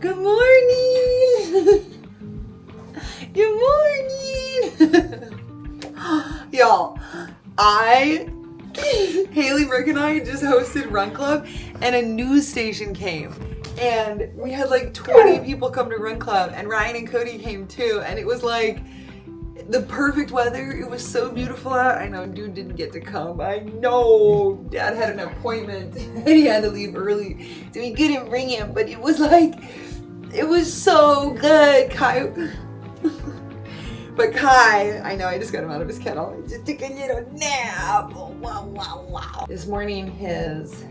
Good morning. Good morning. Y'all, Haley, Rick, and I just hosted Run Club, and a news station came. And we had like 20 people come to Run Club, and Ryan and Cody came too, and it was like the perfect weather. It was so beautiful out. I know dude didn't get to come. I know dad had an appointment and he had to leave early, so we couldn't bring him, but it was like, it was so good. Kai, but Kai, I know I just got him out of his kennel. He just took a little nap. Wow, wow, wow. This morning his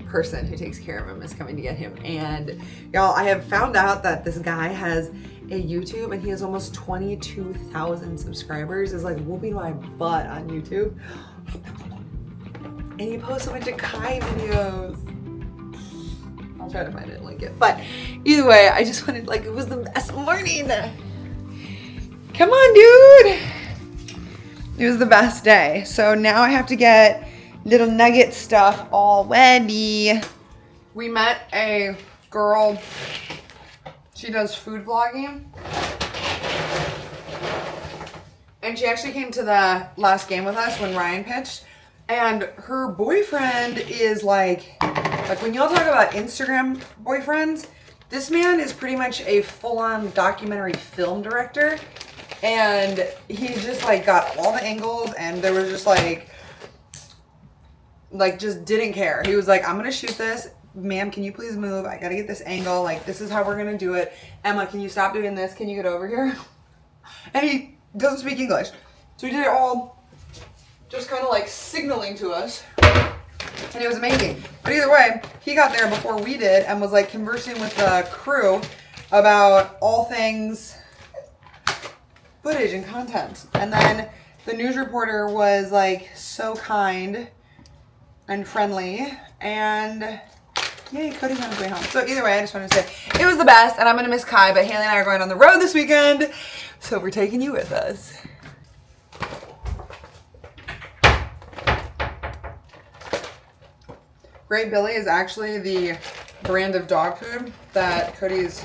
person who takes care of him is coming to get him, and y'all, I have found out that this guy has a YouTube and he has almost 22,000 subscribers. Is like whooping my butt on YouTube, and he posts a bunch of Kai videos. I'll try to find it and link it, but either way, I just wanted, like, it was the best morning. Come on, dude. It was the best day. So now I have to get little nugget stuff all ready. We met a girl, she does food vlogging, and she actually came to the last game with us when Ryan pitched, and her boyfriend is like when y'all talk about Instagram boyfriends, this man is pretty much a full-on documentary film director, and he just like got all the angles, and there was just like just didn't care. He was like, I'm gonna shoot this. Ma'am, can you please move? I gotta get this angle. Like, this is how we're gonna do it. Emma, can you stop doing this? Can you get over here? And he doesn't speak English. So he did it all just kind of like signaling to us. And it was amazing. But either way, he got there before we did and was like conversing with the crew about all things footage and content. And then the news reporter was like so kind and friendly, and yay, Cody's on his way home. So either way, I just wanted to say it was the best, and I'm gonna miss Kai, but Haley and I are going on the road this weekend, so we're taking you with us. Great Billy is actually the brand of dog food that Cody's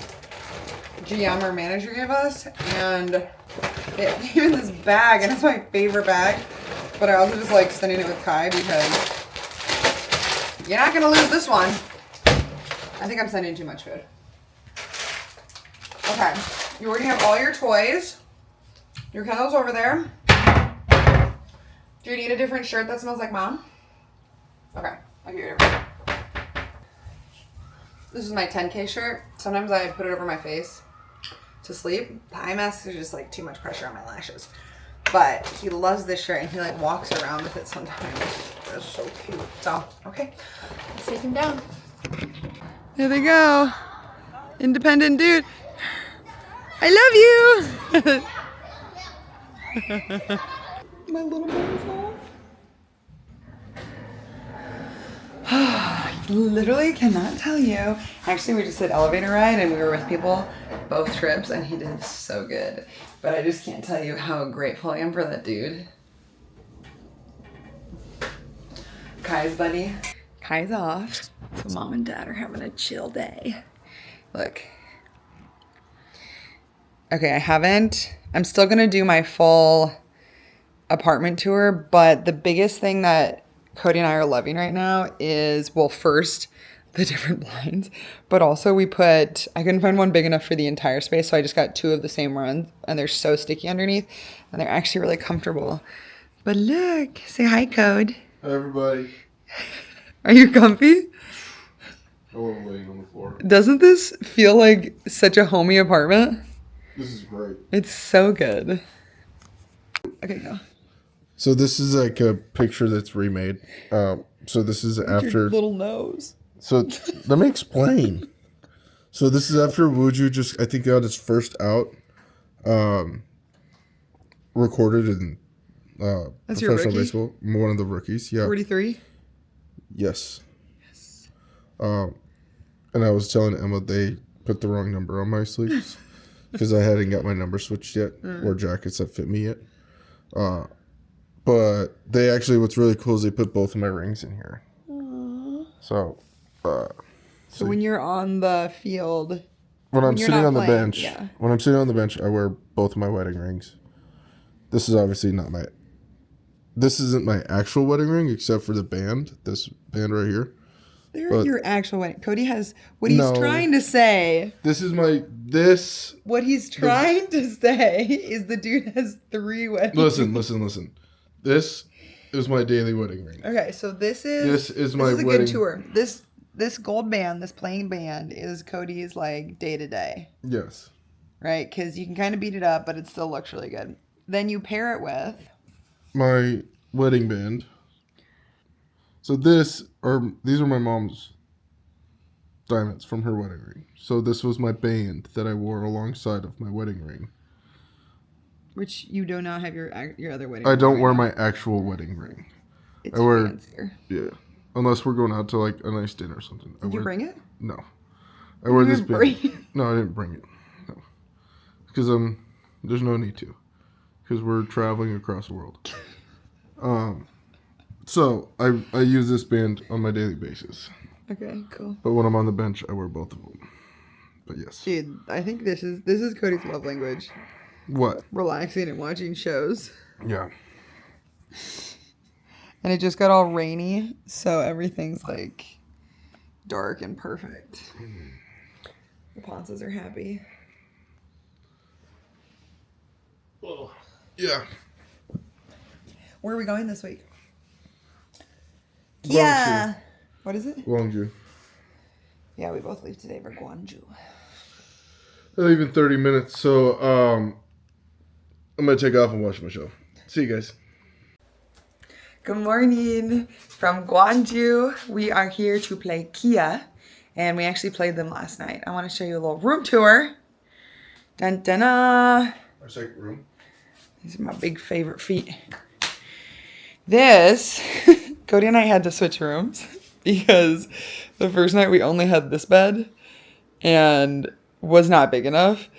GM or manager gave us, and it came in this bag, and it's my favorite bag, but I also just like sending it with Kai because you're not gonna lose this one. I think I'm sending too much food. Okay, you already have all your toys. Your kennel's over there. Do you need a different shirt that smells like mom? Okay, I'll give you a different. This is my 10K shirt. Sometimes I put it over my face to sleep. The eye masks are just like too much pressure on my lashes. But he loves this shirt and he like walks around with it sometimes. It's so cute. So, okay, let's take him down. There they go. Independent dude. I love you. My little boy's off. Literally cannot tell you. Actually, we just did elevator ride and we were with people both trips and he did so good. But I just can't tell you how grateful I am for that dude. Kai's buddy. Kai's off. So mom and dad are having a chill day. Look. Okay, I'm still gonna do my full apartment tour, but the biggest thing that Cody and I are loving right now is, well, first, the different blinds, but also I couldn't find one big enough for the entire space, so I just got 2 of the same runs, and they're so sticky underneath, and they're actually really comfortable. But look, say hi, Code. Hi, everybody. Are you comfy? I'm laying on the floor. Doesn't this feel like such a homey apartment? This is great. It's so good. Okay, go. So this is like a picture that's remade. So this is after your little nose. So let me explain. So this is after Gwangju just, I think, got his first out, recorded in That's your professional rookie? baseball. One of the rookies. Yeah. 43? Yes. And I was telling Emma they put the wrong number on my sleeves because I hadn't got my number switched yet or jackets that fit me yet. But they actually, what's really cool is they put both of my rings in here. Aww. So when you're on the field, when I'm you're sitting not on the playing, bench, yeah. when I'm sitting on the bench, I wear both of my wedding rings. This is obviously not my. This isn't my actual wedding ring, except for the band. This band right here. They're your actual wedding. Cody has what he's No. trying to say. This is my this. What he's trying to say is the dude has 3 wedding Listen. This is my daily wedding ring. Okay, so this is my a wedding. good tour. This gold band, this playing band, is Cody's like day to day, Yes. right? Because you can kind of beat it up, but it still looks really good. Then you pair it with My wedding band. So these are my mom's diamonds from her wedding ring. So this was my band that I wore alongside of my wedding ring. which you do not have your other wedding. I ring don't right wear now. my actual wedding ring. It's I wear fancier. Yeah, unless we're going out to like a nice dinner or something. Did you bring it? No, I wear this didn't band. bring it? No, I didn't bring it. No, because there's no need to, because we're traveling across the world. So I use this band on my daily basis. Okay, cool. But when I'm on the bench, I wear both of them. But yes. Dude, I think this is Cody's love language. What? Relaxing and watching shows. Yeah. And it just got all rainy, so everything's like dark and perfect. The Ponces are happy. Yeah. Where are we going this week? Gwangju. Yeah. What is it? Gwangju. Yeah, we both leave today for Gwangju. I leave in 30 minutes, so I'm gonna take off and watch my show. See you guys. Good morning from Gwangju. We are here to play Kia, and we actually played them last night. I want to show you a little room tour. Dun dun dun. Our second room. These are my big favorite feet. This, Cody and I had to switch rooms because the first night we only had this bed and was not big enough.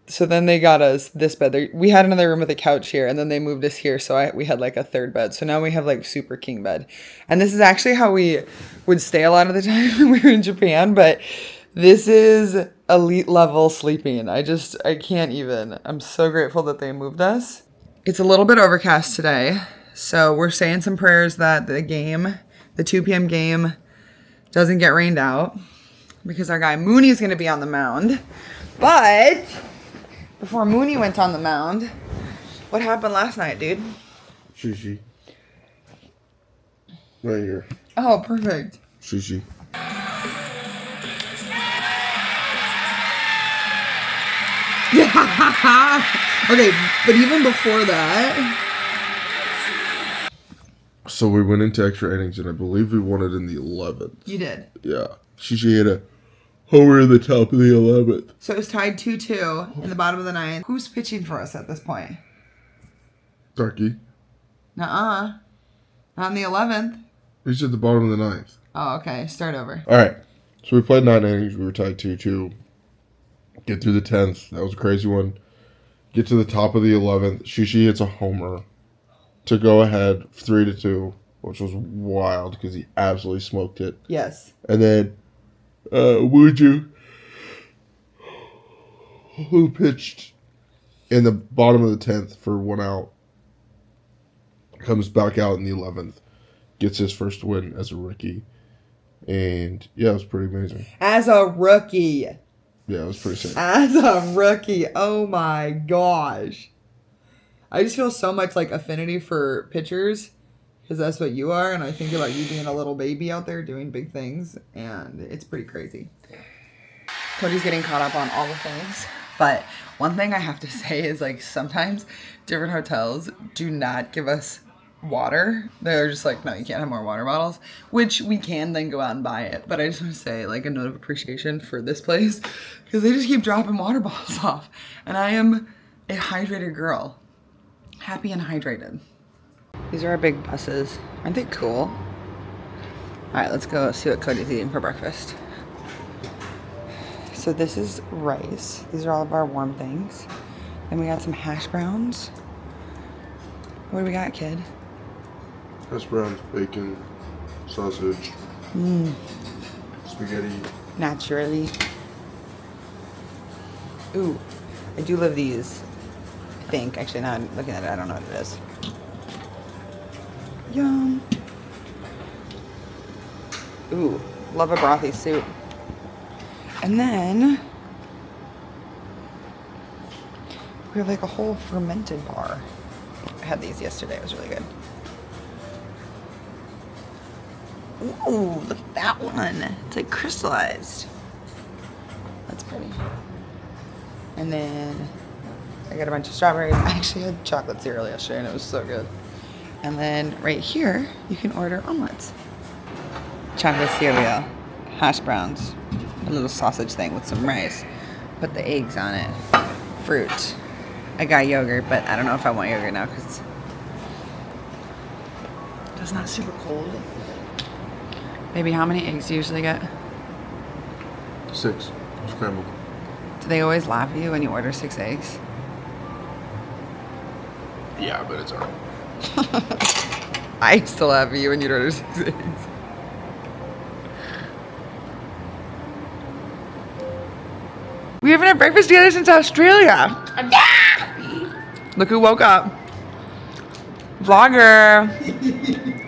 So then they got us this bed. We had another room with a couch here, and then they moved us here, so we had like a third bed. So now we have like super king bed. And this is actually how we would stay a lot of the time when we were in Japan, but this is elite level sleeping. I can't even. I'm so grateful that they moved us. It's a little bit overcast today, so we're saying some prayers that the 2 p.m. game doesn't get rained out because our guy Mooney is going to be on the mound. But before Mooney went on the mound, what happened last night, dude? Sushi. Right here. Oh, perfect. Sushi. Okay, but even before that. So we went into extra innings, and I believe we won it in the 11th. You did. Yeah. Shishi hit a homer in the top of the 11th. So it was tied 2-2 in the bottom of the 9th. Who's pitching for us at this point? Darky. Nuh-uh. Not in the 11th. He's at the bottom of the 9th. Oh, okay. Start over. All right. So we played 9 innings. We were tied 2-2. Get through the 10th. That was a crazy one. Get to the top of the 11th. Shishi hits a homer to go ahead 3-2, which was wild because he absolutely smoked it. Yes. And then Gwangju, who pitched in the bottom of the 10th for 1 out, comes back out in the 11th, gets his first win as a rookie. And yeah, it was pretty amazing. As a rookie. Yeah, it was pretty sick. As a rookie. Oh my gosh. I just feel so much like affinity for pitchers because that's what you are. And I think about you being a little baby out there doing big things. And it's pretty crazy. Cody's getting caught up on all the things. But one thing I have to say is like sometimes different hotels do not give us water. They're just like, no, you can't have more water bottles, which we can then go out and buy it. But I just want to say like a note of appreciation for this place because they just keep dropping water bottles off. And I am a hydrated girl. Happy and hydrated. These are our big buses. Aren't they cool? All right, let's go see what Cody's eating for breakfast. So this is rice. These are all of our warm things. Then we got some hash browns. What do we got, kid? Hash browns, bacon, sausage, spaghetti. Naturally. Ooh, I do love these. I think. Actually, now I'm looking at it, I don't know what it is. Yum. Ooh, love a brothy soup. And then we have like a whole fermented bar. I had these yesterday, it was really good. Ooh, look at that one. It's like crystallized. That's pretty. And then I got a bunch of strawberries. I actually had chocolate cereal yesterday and it was so good. And then right here, you can order omelets. Chocolate cereal, hash browns, a little sausage thing with some rice. Put the eggs on it. Fruit. I got yogurt, but I don't know if I want yogurt now because it's not super cold. Maybe how many eggs do you usually get? 6 scrambled. Do they always laugh at you when you order 6 eggs? Yeah, but it's alright. I still laugh at you when you order 6 eggs. We haven't had breakfast together since Australia. Look who woke up. Vlogger.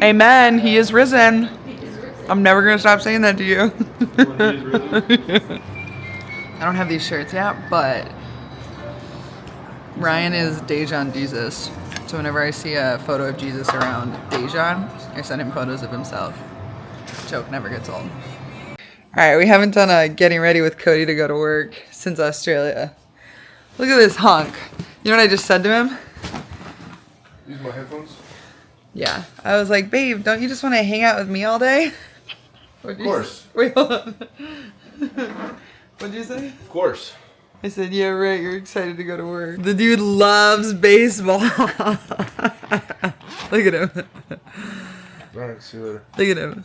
Amen. He is risen. I'm never going to stop saying that to you. I don't have these shirts yet, but Ryan is Daejeon Jesus. So whenever I see a photo of Jesus around Daejeon, I send him photos of himself. Joke never gets old. Alright, we haven't done a getting ready with Cody to go to work since Australia. Look at this hunk. You know what I just said to him? Use my headphones? Yeah. I was like, babe, don't you just want to hang out with me all day? Of course. Wait, hold on. What'd you say? Of course. I said, yeah, right, you're excited to go to work. The dude loves baseball. Look at him. Alright, see you later. Look at him.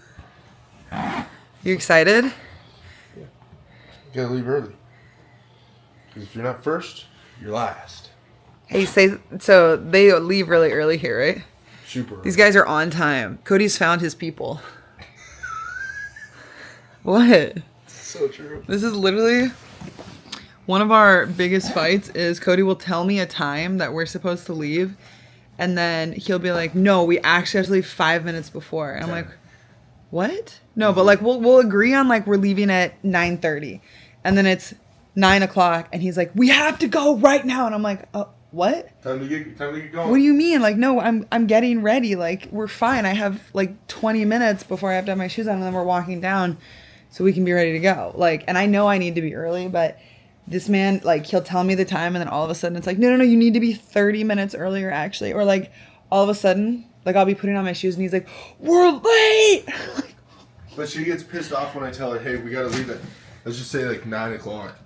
You excited? Yeah. You gotta leave early. Because if you're not first, you're last. Hey, so they leave really early here, right? Super early. These guys are on time. Cody's found his people. What? So true. This is literally one of our biggest fights is Cody will tell me a time that we're supposed to leave. And then he'll be like, no, we actually have to leave 5 minutes before. And I'm like, what? No, but like we'll agree on like we're leaving at 9:30. And then it's 9 o'clock and he's like, we have to go right now. And I'm like, what? Time to get going. What do you mean? Like, no, I'm getting ready. Like, we're fine. I have like 20 minutes before I have to have my shoes on and then we're walking down so we can be ready to go. Like, and I know I need to be early, but this man, like, he'll tell me the time and then all of a sudden it's like, no, you need to be 30 minutes earlier actually. Or like all of a sudden, like I'll be putting on my shoes and he's like, we're late. But she gets pissed off when I tell her, hey, we gotta leave at, let's just say like 9 o'clock.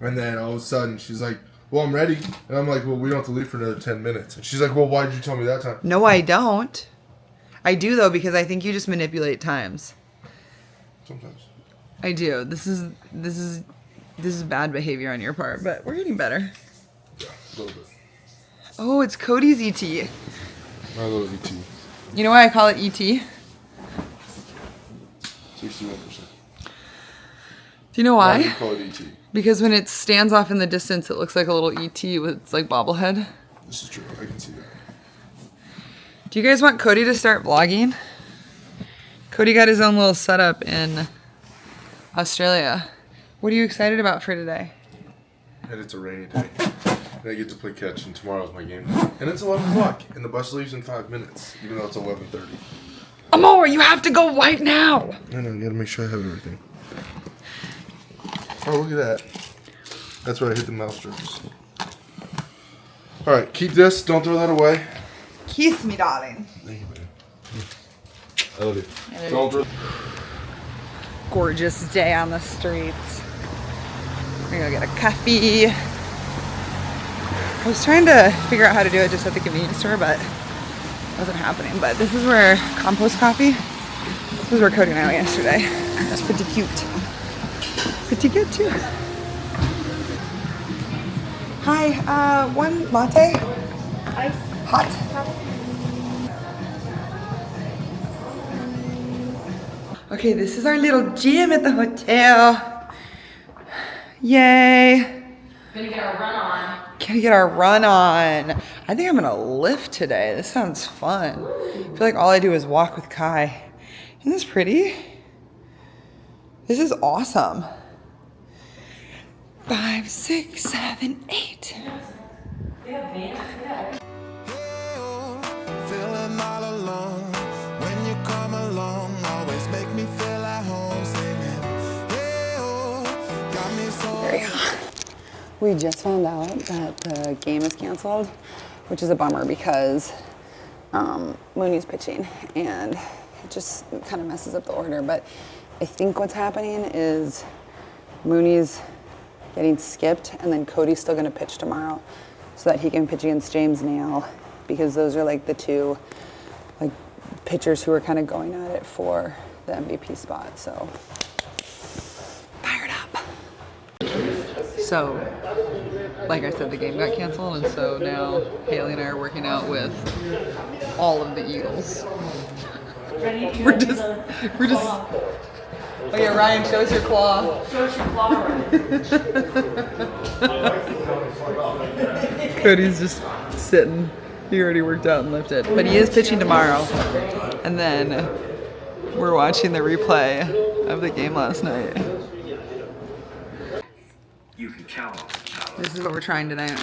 And then all of a sudden she's like, well, I'm ready. And I'm like, well, we don't have to leave for another 10 minutes. And she's like, well, why did you tell me that time? No, I don't. I do though, because I think you just manipulate times. Sometimes. I do. This is bad behavior on your part, but we're getting better. Yeah, a little bit. Oh, it's Cody's ET. My little ET. You know why I call it ET? 61%. Do you know why? Why do you call it ET? Because when it stands off in the distance, it looks like a little ET with its like bobblehead. This is true. I can see that. Do you guys want Cody to start vlogging? Cody got his own little setup in Australia. What are you excited about for today? And it's a rainy day. And I get to play catch, and tomorrow's my game day. And it's 11 o'clock, and the bus leaves in 5 minutes, even though it's 11:30. Amor, you have to go right now! I know, you gotta make sure I have everything. Oh, look at that. That's where I hit the mouse strips. Alright, keep this. Don't throw that away. Kiss me, darling. Thank you, baby. I love you. Don't throw... Gorgeous day on the streets. We're gonna get a coffee. I was trying to figure out how to do it just at the convenience store, but it wasn't happening. But this is where compost coffee. This is where Cody and I went yesterday. That's pretty cute. Pretty good too. Hi, one latte. Ice. Hot. Okay, this is our little gym at the hotel. Yay. Gonna get our run on. Gonna get our run on. I think I'm gonna lift today. This sounds fun. I feel like all I do is walk with Kai. Isn't this pretty? This is awesome. 5, 6, 7, 8. They have bands, yeah. Feeling all alone when you come along, always make me feel at home singing. Hey, oh, got me so. There you go. We just found out that the game is canceled, which is a bummer because Mooney's pitching and it just kind of messes up the order. But I think what's happening is Mooney's getting skipped and then Cody's still going to pitch tomorrow so that he can pitch against James Nail, because those are like the two like pitchers who are kind of going at it for the MVP spot. So fired up. So like I said, the game got canceled, and so now Haley and I are working out with all of the Eagles. We're just oh yeah, Ryan, show us your claw. Show us your claw. Cody's just sitting. He already worked out and lifted. But he is pitching tomorrow. And then we're watching the replay of the game last night. You can count on the challenge. This is what we're trying tonight.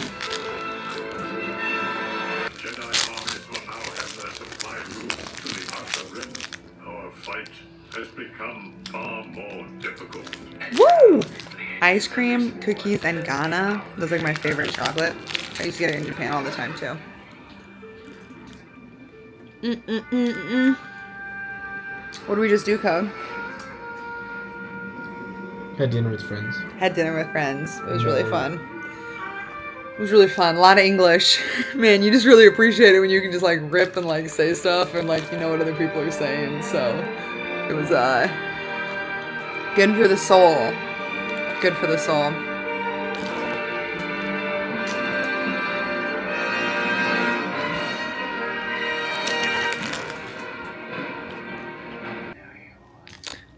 Jedi armies will now have their supply routes to the Outer Rim. Our fight has become far more difficult. Woo! Ice cream, cookies, and Ghana. Those are like my favorite chocolate. I used to get it in Japan all the time too. What did we just do, Code? Had dinner with friends. Had dinner with friends. It was really fun. It was really fun. A lot of English. Man, you just really appreciate it when you can just like rip and like say stuff and like you know what other people are saying. So it was good for the soul. Good for the soul.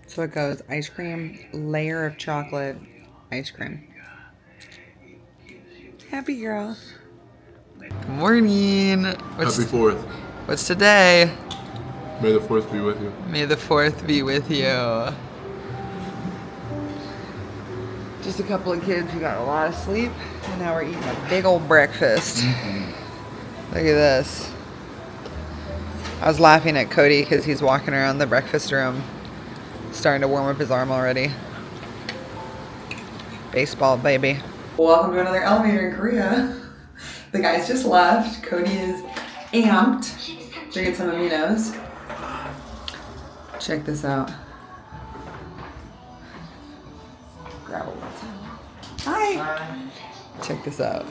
So it goes ice cream, layer of chocolate, ice cream. Happy girl. Good morning. Happy 4th. What's today? May the 4th be with you. May the 4th be with you. Just a couple of kids who got a lot of sleep, and now we're eating a big old breakfast. Look at this. I was laughing at Cody because he's walking around the breakfast room, starting to warm up his arm already. Baseball, baby. Welcome to another elevator in Korea. The guys just left. Cody is amped. Drinking some aminos. Check this out. Grab a little. Hi. Check this out.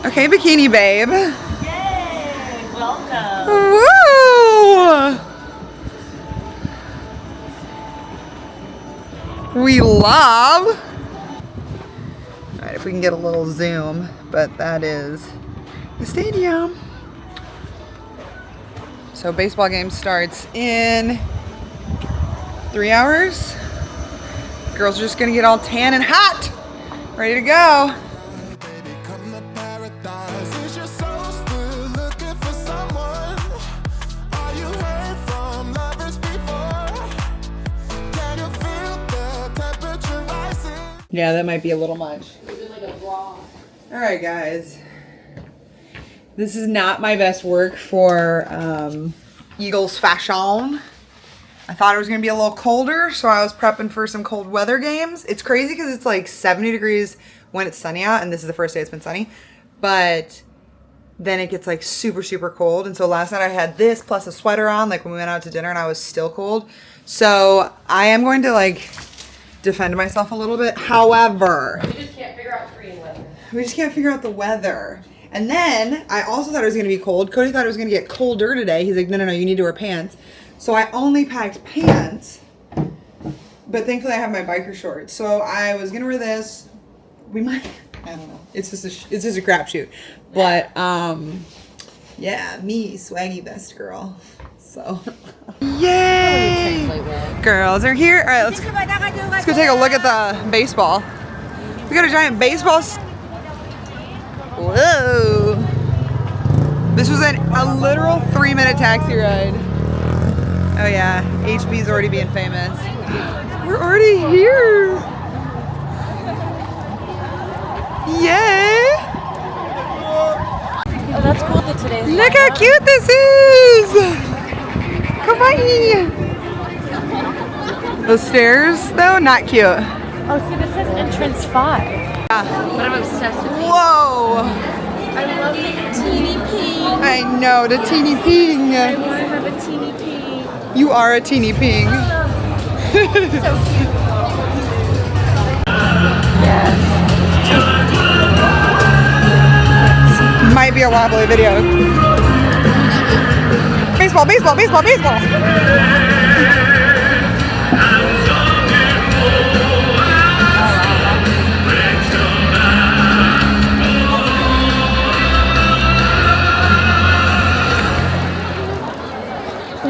Okay, bikini babe. Yay! Welcome. Woo! We love. All right, if we can get a little zoom, but that is the stadium. So baseball game starts in 3 hours. Girls are just gonna get all tan and hot, ready to go. Baby, come to paradise. Is your soul still looking for someone? Are you heard from lovers before? Can you feel the temperature rising? Yeah, that might be a little much. All right, guys. This is not my best work for Eagles fashion. I thought it was gonna be a little colder, so I was prepping for some cold weather games. It's crazy because it's like 70 degrees when it's sunny out, and this is the first day it's been sunny. But then it gets like super, super cold. And so last night I had this plus a sweater on, like when we went out to dinner, and I was still cold. So I am going to like defend myself a little bit. However, We just can't figure out Korean weather. we just can't figure out the weather. And then I also thought it was going to be cold. Cody thought it was going to get colder today. He's like, no, you need to wear pants. So I only packed pants, but thankfully I have my biker shorts. So I was going to wear this. We might, I don't know. It's just a crapshoot. But yeah, me, swaggy best girl. So, yay! Girls are here. All right, let's go take a look at the baseball. We got a giant baseball. Whoa. This was a literal 3-minute taxi ride. Oh yeah, HB's already being famous. We're already here. Yay. Oh, that's cool that today's Look how cute this is. Come on. The stairs, though, not cute. Oh, see, this says entrance 5. But I'm obsessed with these. Whoa! I love the teeny ping. I know, the teeny ping. I want to have a teeny ping. You are a teeny ping. So cute. Might be a wobbly video. Baseball, baseball, baseball, baseball.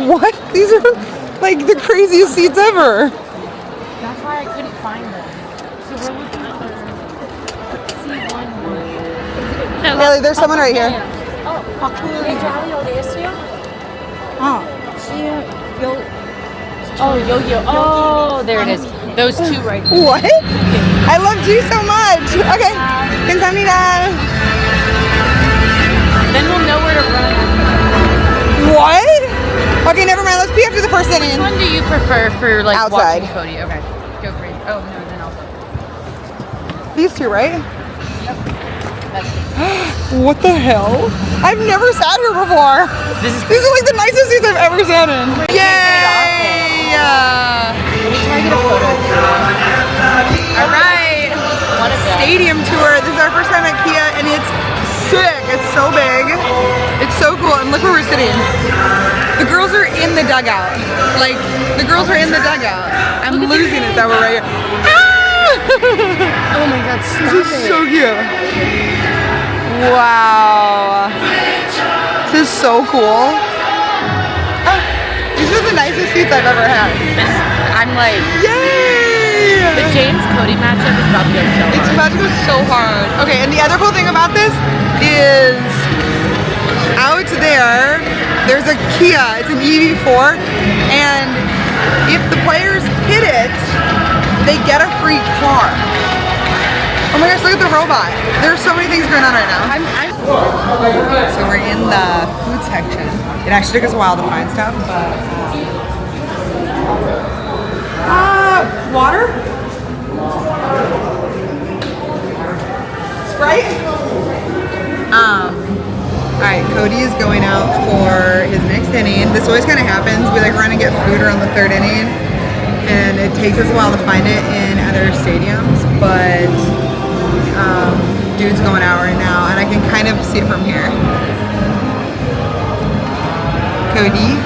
What? These are like the craziest seats ever. That's why I couldn't find them. So we're looking for C11. Haley, there's someone right here. Oh, Oh. Oh, yo-yo. Oh, there it is. Those two right there. What? I loved you so much. Okay. 감사합니다. Then we'll know where to run. What? Okay, never mind. Let's pee after the first inning. Which one do you prefer for like Outside. watching Cody? Okay, go for it. Oh no, then I'll. These two, right? That's What the hell? I've never sat here before. This is These are like the nicest seats I've ever sat in. Yay! Let me try to get a photo of you. All right. One of them. Stadium tour. This is our first time at Kia, and it's sick. It's so big. It's so cool. And look where we're sitting. The girls are in the dugout. Like, the girls are in the dugout. I'm losing it that we're right here. Oh my God! Stop This is so cute. Wow. This is so cool. These are the nicest seats I've ever had. I'm like, Yay! the James Cody matchup is about to go so It's hard. about to go so hard. Okay, and the other cool thing about this is out there's a Kia. It's an EV4, and if the players hit it, they get a free car. Oh my gosh, look at the robot. There's so many things going on right now. So we're in the food section. It actually took us a while to find stuff, but water? Sprite? Alright, Cody is going out for his next inning. This always kind of happens. We like run and get food around the 3rd inning, and it takes us a while to find it in other stadiums, but dude's going out right now, and I can kind of see it from here. Cody.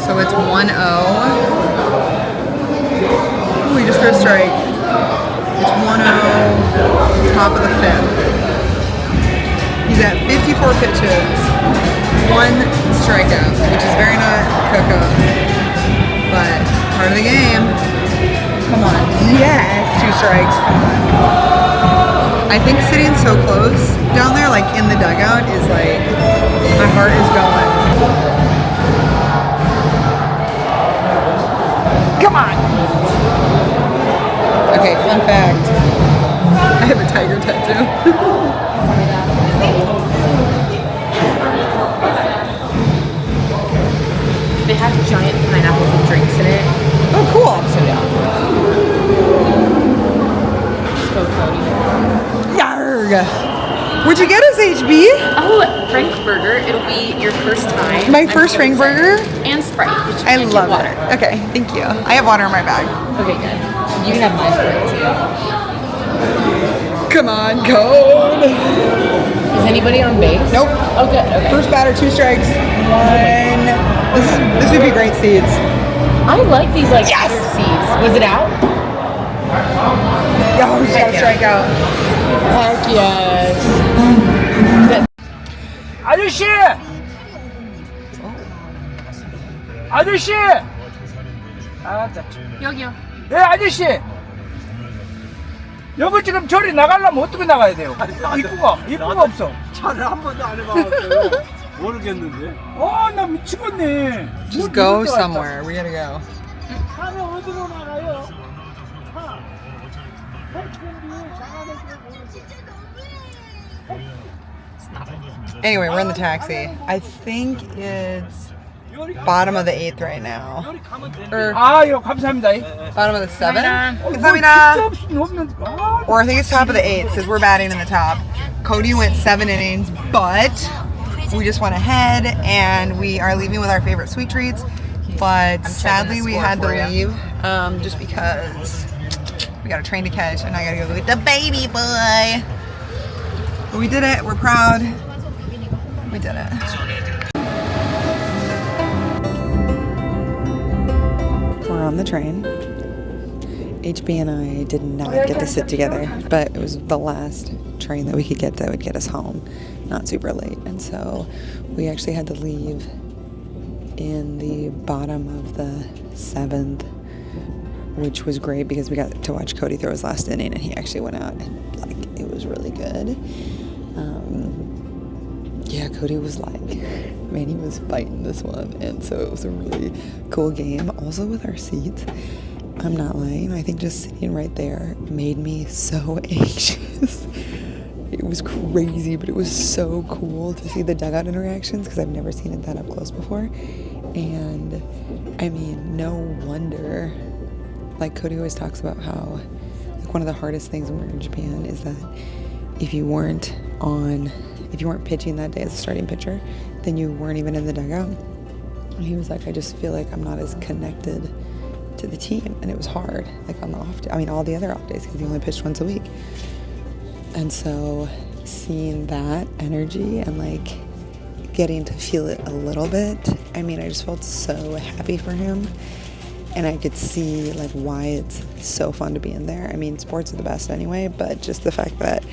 So it's 1-0. Ooh, he just threw a strike. It's 1-0, top of the 5th. He's at 54 pitches, 1 strikeout, which is very not CoCo, but part of the game. Come on. Yes, 2 strikes. I think sitting so close down there, like in the dugout, is like, my heart is going. Come on. Okay, fun fact. I have a tiger tattoo. They have giant pineapples with drinks in it. Oh, cool. So down. Let's go, Cody. Yarg. What'd you get us, HB? Oh, Frankfurter. It'll be your first time. My I'm first so Frankfurter? excited. And Sprite. But you I can't love get water. it. Okay, thank you. I have water in my bag. Okay, good. You can have my Sprite too. Come on, Code. Is anybody on base? Nope. Oh, good. Okay. First batter, 2 strikes. 1. This would be great seeds. I like these like Yes! outer seeds. Was it out? Oh, we just got a strikeout. Heck yes. 아저씨! 아, 자, 여기요. 네, 아저씨! 여기 지금 저리 나가려면 어떻게 나가야 돼요? 입구가 없어. 차를 한 번도 안 해봐갖고 모르겠는데. 나 미치겠네. Just go somewhere. We gotta go. 차는 어디로 나가요? 차. Anyway, we're in the taxi. I think it's bottom of the 8th right now. Or 아유, 감사합니다. bottom of the 7th? 감사합니다. 감사합니다. Or I think it's top of the 8th because we're batting in the top. Cody went 7 innings, but we just went ahead and we are leaving with our favorite sweet treats. But sadly, we had to leave just because we got a train to catch and I gotta go with the baby boy. But we did it. We're proud. We did it. We're on the train. HB and I did not get to sit together, but it was the last train that we could get that would get us home, not super late. And so we actually had to leave in the bottom of the 7th, which was great because we got to watch Cody throw his last inning and he actually went out and like it was really good. Yeah, Cody was like, man, he was fighting this one, and so it was a really cool game. Also with our seats, I'm not lying, I think just sitting right there made me so anxious. It was crazy, but it was so cool to see the dugout interactions because I've never seen it that up close before. And I mean, no wonder, like Cody always talks about how like one of the hardest things when we're in Japan is that if you weren't pitching that day as a starting pitcher, then you weren't even in the dugout. And he was like, I just feel like I'm not as connected to the team. And it was hard, like on the off day, I mean, all the other off days because he only pitched once a week. And so seeing that energy and like getting to feel it a little bit, I mean, I just felt so happy for him. And I could see like why it's so fun to be in there. I mean, sports are the best anyway, but just the fact that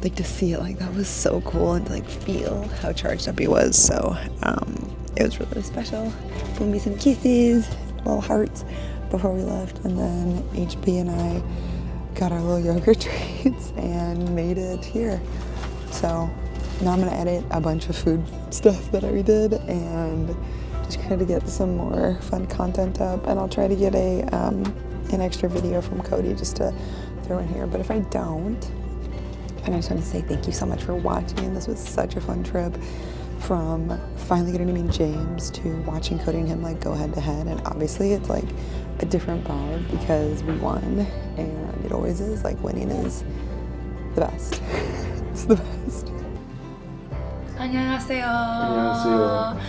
like to see it like that was so cool and to like feel how charged up he was. So it was really special. Blew me some kisses, little hearts before we left. And then HB and I got our little yogurt treats and made it here. So now I'm gonna edit a bunch of food stuff that I did and just try to get some more fun content up. And I'll try to get an extra video from Cody just to throw in here. But if I don't, and I just want to say thank you so much for watching. This was such a fun trip, from finally getting to meet James to watching Cody and him like go head to head. And obviously it's like a different vibe because we won, and it always is, like winning is the best. It's the best. 안녕하세요. 안녕하세요.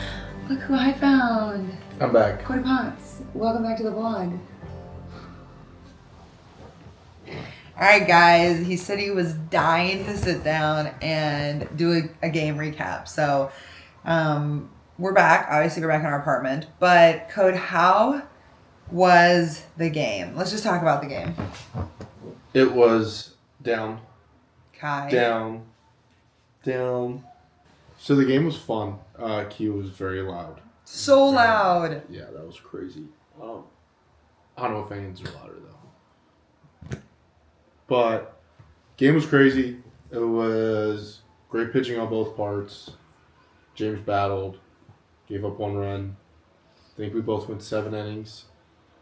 Look who I found. I'm back. Cody Potts. Welcome back to the vlog. Alright guys, he said he was dying to sit down and do a game recap. So we're back. Obviously we're back in our apartment. But Code, how was the game? Let's just talk about the game. It was down. Kai. Down. So the game was fun. Kia was very loud. So loud. Yeah, that was crazy. HANWHA fans are louder though. But game was crazy. It was great pitching on both parts. James battled, gave up 1 run. I think we both went 7 innings.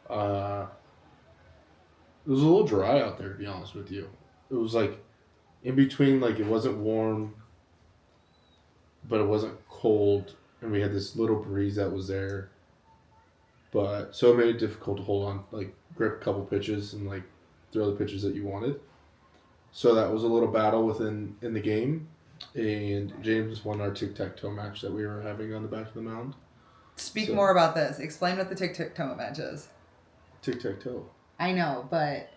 It was a little dry out there, to be honest with you. It was like in between, like it wasn't warm, but it wasn't cold, and we had this little breeze that was there. But so it made it difficult to hold on, like grip a couple pitches and like throw the pitches that you wanted. So that was a little battle in the game, and James won our tic-tac-toe match that we were having on the back of the mound. Speak more about this. Explain what the tic-tac-toe match is. Tic-tac-toe. I know, but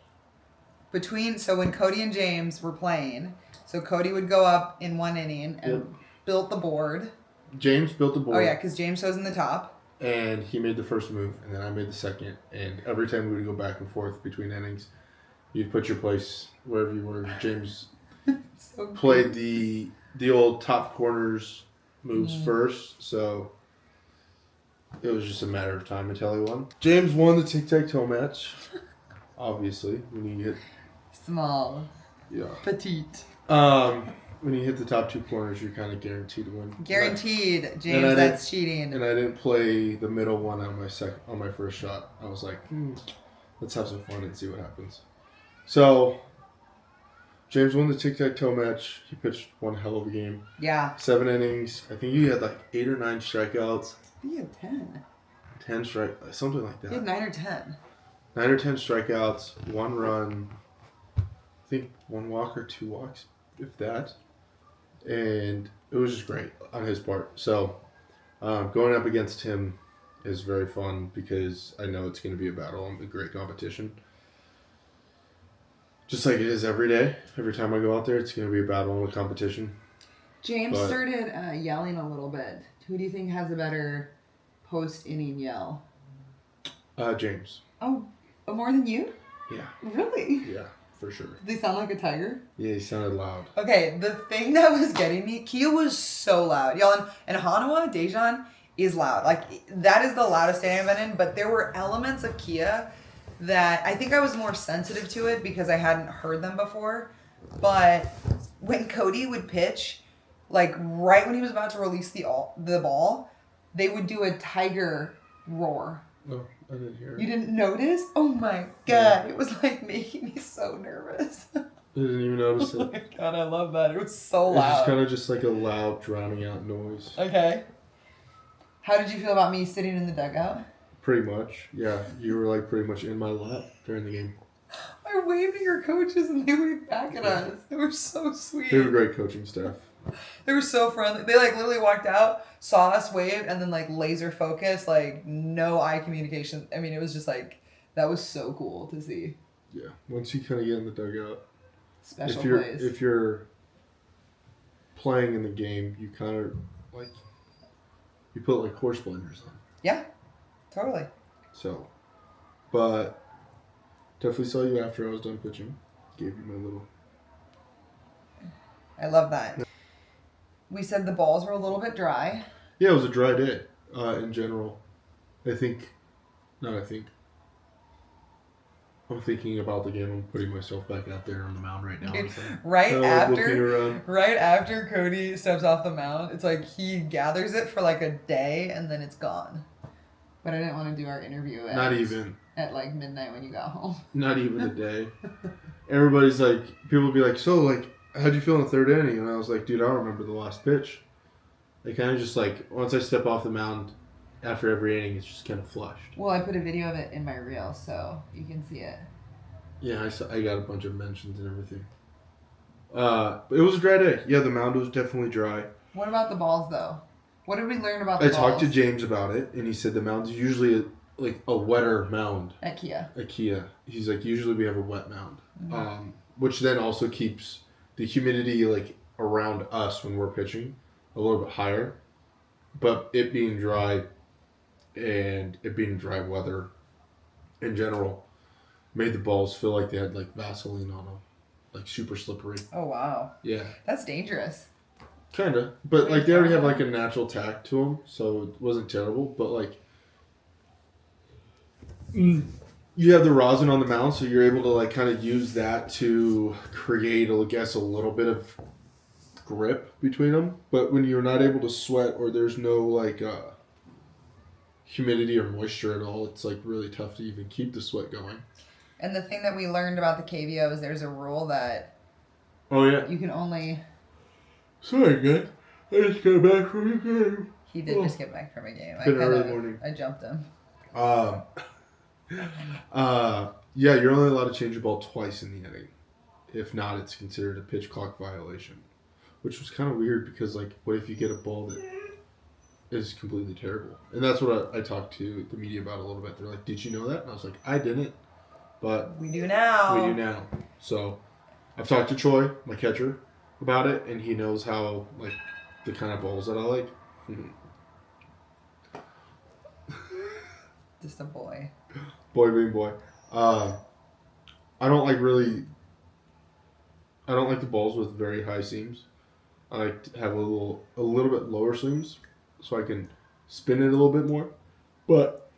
so when Cody and James were playing, so Cody would go up in 1 inning and built the board. James built the board. Oh yeah, because James was in the top. And he made the first move, and then I made the second. And every time we would go back and forth between innings, you'd put your place wherever you were. James so played the old top corners moves first, so it was just a matter of time until he won. James won the tic-tac-toe match. Obviously, when you hit Small. yeah. Petite. When you hit the top 2 corners, you're kind of guaranteed to win. Guaranteed, And James. I That's cheating. And I didn't play the middle one on my first shot. I was like, let's have some fun and see what happens. So, James won the tic-tac-toe match. He pitched one hell of a game. Yeah. 7 innings. I think he had like 8 or 9 strikeouts. He had 10. 10 something like that. He had 9 or 10. 9 or 10 strikeouts, 1 run. I think 1 walk or 2 walks, if that. And it was just great on his part. So, going up against him is very fun because I know it's going to be a battle and a great competition. Just like it is every day. Every time I go out there, it's going to be a battle and a competition. James started yelling a little bit. Who do you think has a better post-inning yell? James. Oh, more than you? Yeah. Really? Yeah, for sure. Did they sound like a tiger? Yeah, he sounded loud. Okay, the thing that was getting me, Kia was so loud. Y'all, and HANWHA Daejeon is loud. Like, that is the loudest stadium I've been in, but there were elements of Kia that I think I was more sensitive to it because I hadn't heard them before. But when Cody would pitch, like right when he was about to release the ball, they would do a tiger roar. Oh, I didn't hear it. You didn't notice? Oh my god, it was like making me so nervous. I didn't even notice Oh it. my god, I love that. It was so It's just loud. kind of just like a loud, drowning out noise. Okay. How did you feel about me sitting in the dugout? Pretty much. Yeah, you were like pretty much in my lap during the game. I waved at your coaches and they waved back at us. They were so sweet. They were great coaching staff. They were so friendly. They like literally walked out, saw us wave, and then like laser focused, like no eye communication. I mean, it was just like, that was so cool to see. Yeah, once you kind of get in the dugout, Special if place. you're playing in the game, you kind of like you put like horse blinders on. Yeah, totally. So, but definitely saw you after I was done pitching. Gave you my little. I love that. We said the balls were a little bit dry. Yeah, it was a dry day. In general, I'm thinking about the game. I'm putting myself back out there on the mound right now. Dude, So, right looking after around. right after Cody steps off the mound, it's like he gathers it for like a day and then it's gone. But I didn't want to do our interview at like midnight when you got home. Not even a day. Everybody's like, people will be like, so like, how'd you feel in the 3rd inning? And I was like, dude, I don't remember the last pitch. They kind of just like, once I step off the mound after every inning, it's just kind of flushed. Well, I put a video of it in my reel, so you can see it. Yeah, I got a bunch of mentions and everything. It was a dry day. Yeah, the mound was definitely dry. What about the balls, though? What did we learn about the I balls? talked to James about it, and he said the mound's usually like a wetter mound. At Kia. At Kia. He's like, usually we have a wet mound. Mm-hmm. Which then also keeps the humidity like around us when we're pitching a little bit higher. But it being dry and it being dry weather in general made the balls feel like they had like Vaseline on them. Like super slippery. Oh, wow. Yeah. That's dangerous. Kind of. But like they already have like a natural tack to them, so it wasn't terrible. But like you have the rosin on the mound, so you're able to like kind of use that to create, I guess, a little bit of grip between them. But when you're not able to sweat or there's no like humidity or moisture at all, it's like really tough to even keep the sweat going. And the thing that we learned about the KVO is there's a rule that Oh yeah. you can only... Sorry, good. I just got back from a game. He did just get back from a game. Been early morning. I jumped him. Yeah, you're only allowed to change your ball twice in the inning. If not, it's considered a pitch clock violation. Which was kind of weird because, like, what if you get a ball that is completely terrible? And that's what I talked to the media about a little bit. They're like, did you know that? And I was like, I didn't. But We do now. we do now. So I've talked to Troy, my catcher, about it, and he knows how, like, the kind of balls that I like. Just a boy. Boy being boy. I don't like the balls with very high seams. I like to have a little bit lower seams so I can spin it a little bit more. But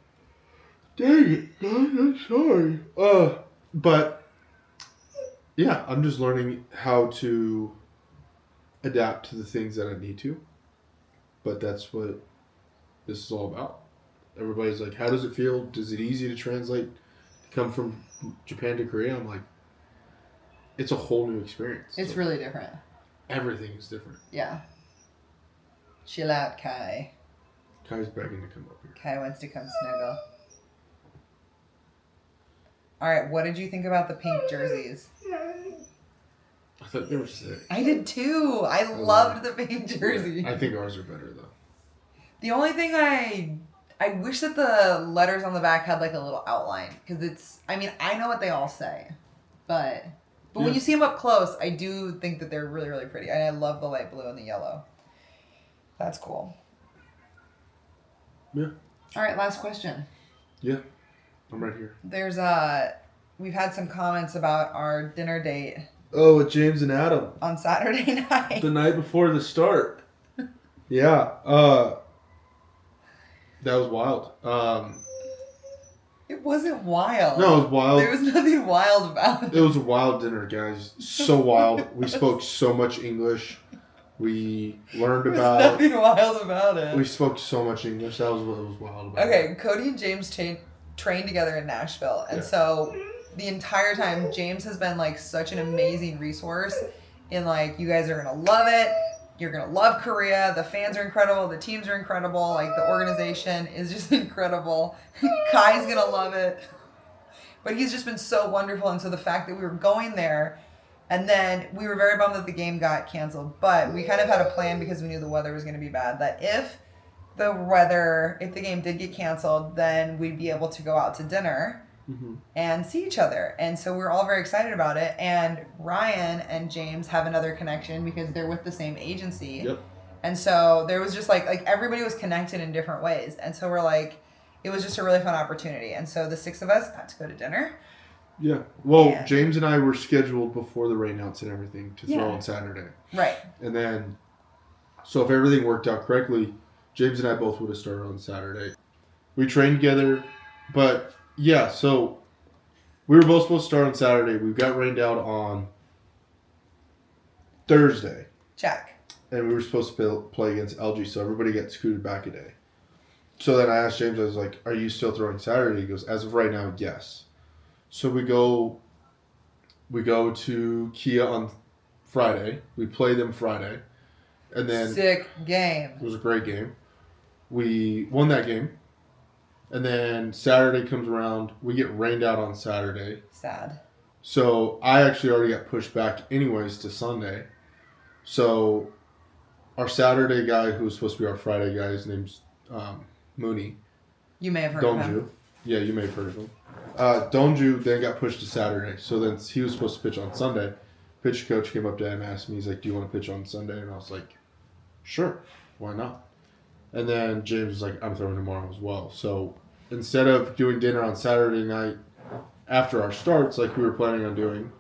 dang it, God, I'm sorry. But yeah, I'm just learning how to adapt to the things that I need to. But that's what this is all about. Everybody's like, how does it feel? Is it easy to translate, to come from Japan to Korea? I'm like, it's a whole new experience. It's So really different. everything is different. Yeah. Chill out, Kai. Kai's begging to come up here. Kai wants to come snuggle. All right, what did you think about the pink jerseys? I thought they were sick. I did too. I loved the pink jersey. I think ours are better though. The only thing I wish that the letters on the back had like a little outline because it's. I mean, I know what they all say, but when you see them up close, I do think that they're really, really pretty, and I love the light blue and the yellow. That's cool. Yeah. All right, last question. Yeah. I'm right here. There's we've had some comments about our dinner date Oh, with James and Adam. on Saturday night. The night before the start. Yeah. That was wild. It wasn't wild. No, it was wild. There was nothing wild about it. It was a wild dinner, guys. So wild. We spoke so much English. We learned There's about. nothing wild about it. We spoke so much English. That was what was wild about it. Okay, Cody and James trained together in Nashville, and so the entire time James has been like such an amazing resource in like, you guys are gonna love it, you're gonna love Korea, the fans are incredible, the teams are incredible, like the organization is just incredible. Kai's gonna love it, but he's just been so wonderful. And so the fact that we were going there, and then we were very bummed that the game got canceled, but we kind of had a plan because we knew the weather was going to be bad, that if the game did get canceled, then we'd be able to go out to dinner and see each other. And so we're all very excited about it. And Ryan and James have another connection because they're with the same agency. Yep. And so there was just like everybody was connected in different ways. And so we're like, it was just a really fun opportunity. And so the 6 of us got to go to dinner. Yeah. Well, Yeah. James and I were scheduled before the rainouts and everything to throw on Saturday. Right. And then, so if everything worked out correctly, James and I both would have started on Saturday. We trained together, but yeah, so we were both supposed to start on Saturday. We got rained out on Thursday. Check. And we were supposed to play against LG, so everybody got scooted back a day. So then I asked James, I was like, are you still throwing Saturday? He goes, as of right now, yes. So we go to Kia on Friday. We play them Friday. And then Sick game. it was a great game. We won that game. And then Saturday comes around. We get rained out on Saturday. Sad. So I actually already got pushed back anyways to Sunday. So our Saturday guy, who was supposed to be our Friday guy, his name's Mooney. You may have heard of Donju. him. Yeah, you may have heard of him. Donju then got pushed to Saturday. So then he was supposed to pitch on Sunday. Pitch coach came up to him and asked me, he's like, do you want to pitch on Sunday? And I was like, sure, why not? And then James was like, I'm throwing tomorrow as well. So instead of doing dinner on Saturday night after our starts like we were planning on doing,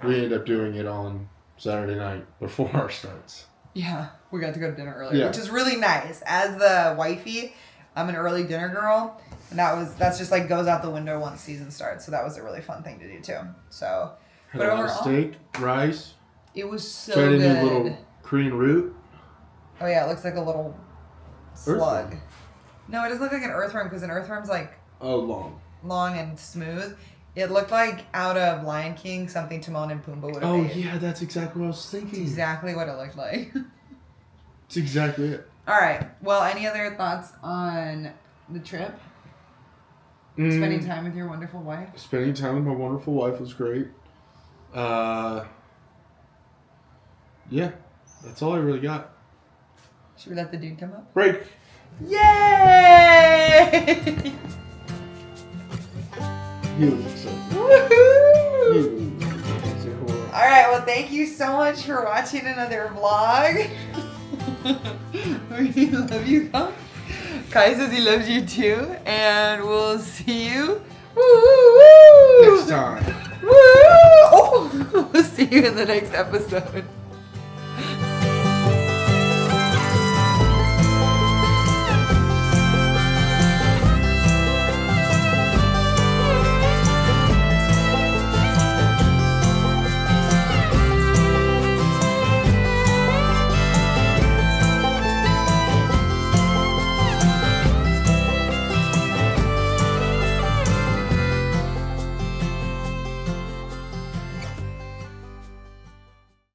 we ended up doing it on Saturday night before our starts. Yeah, we got to go to dinner early, Yeah. which is really nice. As the wifey, I'm an early dinner girl, and that's just like goes out the window once season starts. So that was a really fun thing to do too. So, Had but a lot of overall, steak, rice, it was so tried a good. new little Korean root. Oh yeah, it looks like a little slug. Earthworm. No, it doesn't look like an earthworm because an earthworm's like Oh, long. long and smooth. It looked like out of Lion King, something Timon and Pumbaa would have Oh, made. yeah, that's exactly what I was thinking. Exactly what it looked like. It's exactly it. All right. Well, any other thoughts on the trip? Spending time with your wonderful wife? Spending time with my wonderful wife was great. Yeah, that's all I really got. Should we let the dude come up? Break. Yay! He was excited. Woohoo! Say hello. All right. Well, thank you so much for watching another vlog. We love you, Kai. Kai says he loves you too, and we'll see you. Woo! Next time. Woo! Oh, we'll see you in the next episode.